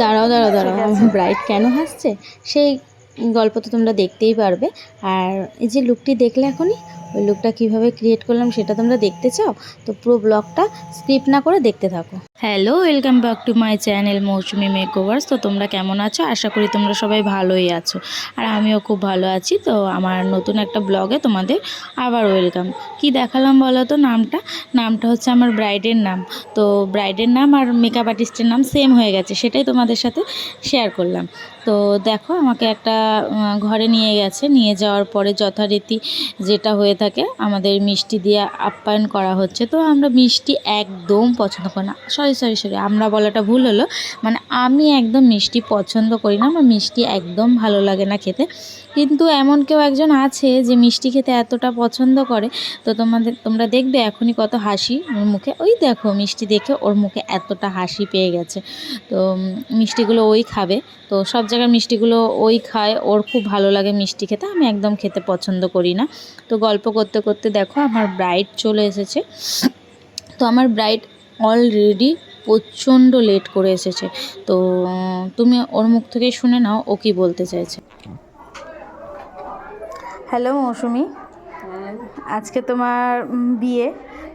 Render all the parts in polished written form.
দাঁড়াও দাঁড়াও ঠিক দাঁড়াও, আছে। আমার ব্রাইড কেন হাসছে সেই গল্প তো তোমরা দেখতেই পারবে। আর এই যে লুকটি দেখলে এখনই, ওই লুকটা কীভাবে ক্রিয়েট করলাম সেটা তোমরা দেখতে চাও তো পুরো ব্লগটা স্কিপ না করে দেখতে থাকো। Hello, welcome back to my channel Mousumi makeovers. তো তোমরা কেমন আছো? আশা করি তোমরা সবাই ভালোই আছো, আর আমিও খুব ভালো আছি। তো আমার নতুন একটা ব্লগে তোমাদের আবার ওয়েলকাম। কি দেখালাম বলো তো? নামটা হচ্ছে আমার ব্রাইডের নাম। তো ব্রাইডের নাম আর মেকআপ আর্টিস্টের নাম সেম হয়ে গেছে, সেটাই তোমাদের সাথে শেয়ার করলাম। তো দেখো, আমাকে একটা ঘরে নিয়ে গেছে। নিয়ে যাওয়ার পরে যথারীতি যেটা হয়ে থাকে, আমাদের মিষ্টি দিয়ে আপ্যায়ন করা হচ্ছে। তো আমরা মিষ্টি একদম পছন্দ করি না, সরি আমরা বলাটা ভুল হলো, মানে আমি একদম মিষ্টি পছন্দ করি না, আমার মিষ্টি একদম ভালো লাগে না খেতে। কিন্তু এমন কেউ একজন আছে যে মিষ্টি খেতে এতটা পছন্দ করে। তো তোমরা দেখবে এখনই কত হাসি ওর মুখে। ওই দেখো, মিষ্টি দেখে ওর মুখে এতটা হাসি পেয়ে গেছে। তো মিষ্টিগুলো ওই খাবে। তো সব জায়গার মিষ্টিগুলো ওই খায়, ওর খুব ভালো লাগে মিষ্টি খেতে, আমি একদম খেতে পছন্দ করি না। তো গল্প করতে করতে দেখো আমার ব্রাইড চলে এসেছে। তো আমার ব্রাইড অলরেডি প্রচণ্ড লেট করে এসেছে। তো তুমি ওর মুখ থেকেই শুনে নাও ও কি বলতে চাইছে। হ্যালো মৌসুমি, আজকে তোমার বিয়ে।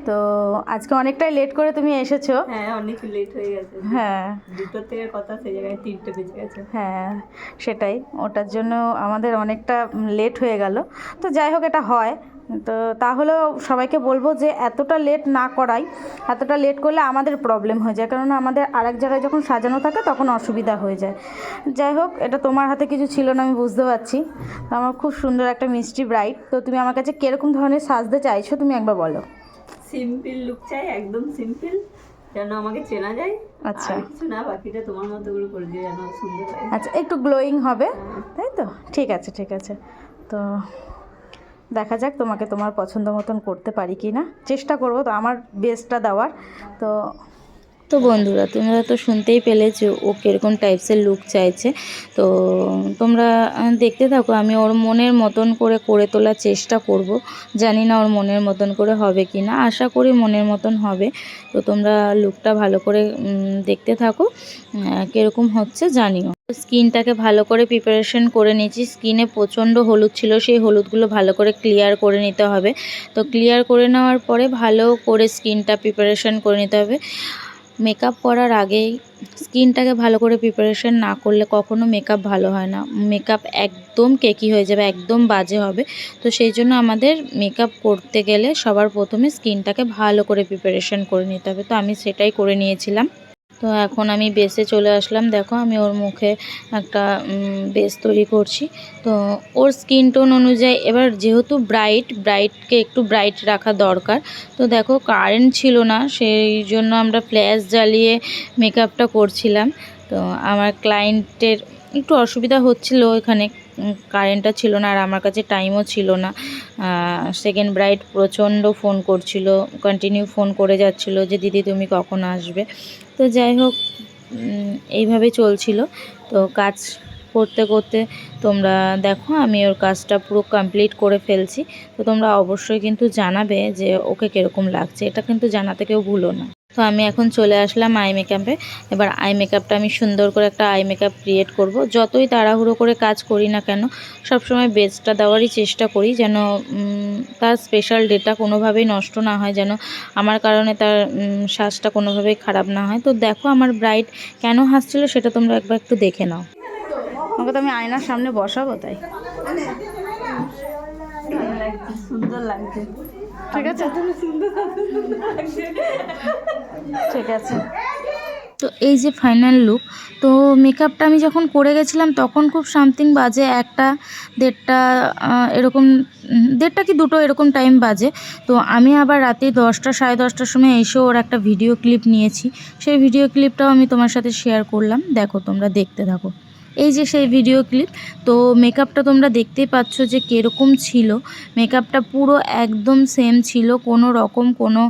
তো আজকে অনেকটাই লেট করে তুমি এসেছো। হ্যাঁ, অনেক লেট হয়ে গেছে। হ্যাঁ, 2টো থেকে কথা, সেই জায়গায় 3টে বেজে গেছে। হ্যাঁ সেটাই, ওটার জন্য আমাদের অনেকটা লেট হয়ে গেল। তো যাই হোক, এটা হয়। তো তাহলেও সবাইকে বলবো যে এতটা লেট না করাই। এতটা লেট করলে আমাদের প্রবলেম হয়ে যায়, কারণ আমাদের আরেক জায়গায় যখন সাজানো থাকে তখন অসুবিধা হয়ে যায়। যাই হোক, এটা তোমার হাতে কিছু ছিল না, আমি বুঝতে পারছি। তো আমার খুব সুন্দর একটা মিষ্টি ব্রাইড। তো তুমি আমার কাছে কীরকম ধরনের সাজতে চাইছো তুমি একবার বলো। সিম্পল লুক চাই, একদম সিম্পল, যেন আমাকে চেনা যায়। আচ্ছা, আর কিছু না, বাকিটা তোমার মতো করে দিয়ে যেন সুন্দর লাগে। আচ্ছা, একটু গ্লোয়িং হবে, তাই তো? ঠিক আছে ঠিক আছে। তো দেখা যাক তোমাকে তোমার পছন্দ মতন করতে পারি কি না, চেষ্টা করবো তো আমার বেস্টটা দেওয়ার। তো তো বন্ধুরা, তোমরা তো শুনতেই পেলে যে ও কীরকম টাইপসের লুক চাইছে। তো তোমরা দেখতে থাকো, আমি ওর মনের মতন করে তোলার চেষ্টা করব। জানি না ওর মনের মতন করে হবে কি না, আশা করি মনের মতন হবে। তো তোমরা লুকটা ভালো করে দেখতে থাকো, কীরকম হচ্ছে জানিও। স্কিনটাকে ভালো করে প্রিপারেশন করে নিয়েছি। স্কিনে প্রচণ্ড হলুদ ছিল, সেই হলুদগুলো ভালো করে ক্লিয়ার করে নিতে হবে। তো ক্লিয়ার করে নেওয়ার পরে ভালো করে স্কিনটা প্রিপারেশন করে নিতে হবে। মেকআপ করার আগেই স্কিনটাকে ভালো করে প্রিপারেশন না করলে কখনো মেকআপ ভালো হয় না। মেকআপ একদম কেকি হয়ে যাবে, একদম বাজে হবে। তো সেই জন্য আমাদের মেকআপ করতে গেলে সবার প্রথমে স্কিনটাকে ভালো করে প্রিপারেশন করে নিতে হবে। তো আমি সেটাই করে নিয়েছিলাম। তো এখন আমি বেসে চলে আসলাম। দেখো, আমি ওর মুখে একটা বেস তৈরি করছি। তো ওর স্কিন টোন অনুযায়ী, এবার যেহেতু ব্রাইটকে একটু ব্রাইট রাখা দরকার। তো দেখো, কারেন্ট ছিল না, সেই জন্য আমরা ফ্ল্যাশ জ্বালিয়ে মেকআপটা করছিলাম। তো আমার ক্লায়েন্টের একটু অসুবিধা হচ্ছিল এখানে, কারেন্টটা ছিল না আর আমার কাছে টাইমও ছিল না। সেকেন্ড ব্রাইড প্রচণ্ড ফোন করছিল, কন্টিনিউ ফোন করে যাচ্ছিল যে দিদি তুমি কখন আসবে। তো যাই হোক, এইভাবে চলছিল। তো কাজ করতে করতে তোমরা দেখো আমি ওর কাজটা পুরো কমপ্লিট করে ফেলছি। তো তোমরা অবশ্যই কিন্তু জানাবে যে ওকে কীরকম লাগছে, এটা কিন্তু জানাতে কেউ ভুলো না। তো আমি এখন চলে আসলাম আই মেকআপে। এবার আই মেকআপটা আমি সুন্দর করে একটা আই মেকআপ ক্রিয়েট করব। যতই তাড়াহুড়ো করে কাজ করি না কেন, সবসময় বেস্টটা দেওয়ারই চেষ্টা করি, যেন তার স্পেশাল ডেটা কোনোভাবেই নষ্ট না হয়, যেন আমার কারণে তার সাজটা কোনোভাবেই খারাপ না হয়। তো দেখো আমার ব্রাইড কেন হাসছিল সেটা তোমরা একটু দেখে নাও। ওকে তো আমি আয়নার সামনে বসাবো, তাই সুন্দর লাগছে। ঠিক আছে ঠিক আছে। তো এই যে ফাইনাল লুক। তো মেকআপটা আমি যখন করে গেছিলাম তখন খুব সামথিং বাজে 1টা 1:30 এরকম, 1:30 কি 2টো এরকম টাইম বাজে। তো আমি আবার রাতে 10টা 10:30টার সময় এসে ওর একটা ভিডিও ক্লিপ নিয়েছি। সেই ভিডিও ক্লিপটাও আমি তোমার সাথে শেয়ার করলাম, দেখো তোমরা দেখতে থাকো। এই যে সেই ভিডিও ক্লিপ। তো মেকআপটা তোমরা দেখতেই পাচ্ছ যে কীরকম ছিল। মেকআপটা পুরো একদম সেম ছিল, কোনো রকম কোনো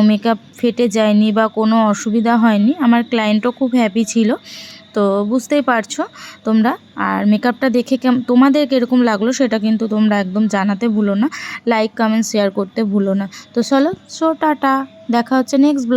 মেকআপ ফেটে যায়নি বা কোনো অসুবিধা হয়নি। আমার ক্লায়েন্টও খুব হ্যাপি ছিল। তো বুঝতেই পারছো তোমরা। আর মেকআপটা দেখে তোমাদের কীরকম লাগলো সেটা কিন্তু তোমরা একদম জানাতে ভুলো না, লাইক কমেন্ট শেয়ার করতে ভুলো না। তো চলো, টাটা, দেখা হচ্ছে নেক্সট ব্লগ।